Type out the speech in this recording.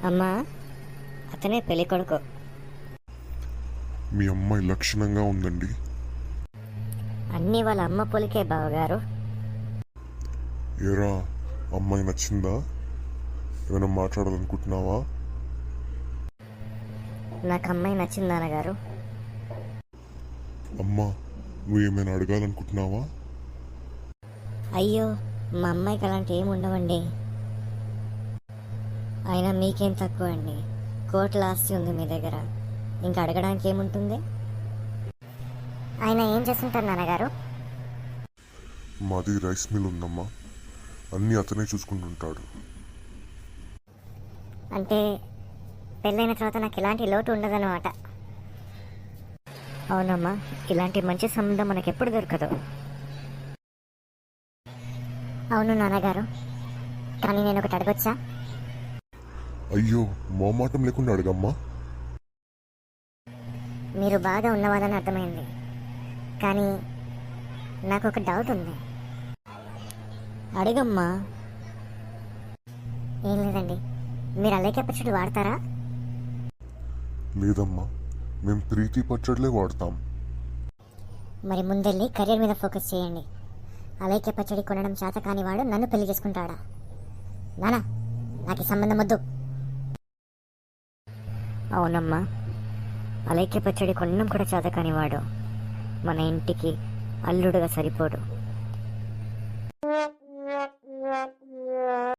అమ్మా, అతనే పెళ్లి కొడుకు. మీ అమ్మాయి లక్షణంగా ఉందండి. అన్నీ వాళ్ళ అమ్మ పోలికే బావగారు. ఏరా, అమ్మాయి నచ్చిందా? ఏమైనా మాట్లాడాలనుకుంటున్నావా? నాకు అమ్మాయి నచ్చింది నాన్నగారు. అమ్మా, నువ్వు ఏమైనా అడగాలనుకుంటున్నావా? అయ్యో, మా అమ్మాయికి అలాంటి ఏమి ఉండవండి. అయినా మీకేం తక్కువ అండి, కోట్ల ఆస్తి ఉంది మీ దగ్గర, ఇంకా అడగడానికి ఏముంటుంది? ఆయన ఏం చేస్తుంటారు నాన్నగారు? మాది రైస్ మిల్ ఉందమ్మా, అన్నీ అతనే చూసుకుంటుంటాడు. అంటే పెళ్ళైన తర్వాత నాకు ఎలాంటి లోటు ఉండదన్నమాట. అవునమ్మా, ఇలాంటి మంచి సంబంధం మనకు ఎప్పుడు దొరకదు. అవును నాన్నగారు, కానీ నేను ఒకటి అడగొచ్చా? అయ్యో, మొహమాటం లేకుండా అడగమ్మా. మీరు బాగా ఉన్నవాళ్ళని అర్థమైంది, కానీ నాకు ఒక డౌట్ ఉంది. అడగమ్మా. ఏం లేదండి, మీరు అలేకే పచ్చడి వాడతారా? లేదమ్మా, మేము ప్రీతి పచ్చడిలే వాడతాం. మరి ముందెళ్ళి కెరీర్ మీద ఫోకస్ చేయండి. అలేకే పచ్చడి కొనడం చేత కాని వాడు నన్ను పెళ్లి చేసుకుంటాడా? నానా, నాకు ఈ సంబంధం వద్దు. అవునమ్మా, అలేకే పచ్చడి కొనడం కూడా చేత కాని వాడు మన ఇంటికి అల్లుడుగా సరిపోడు.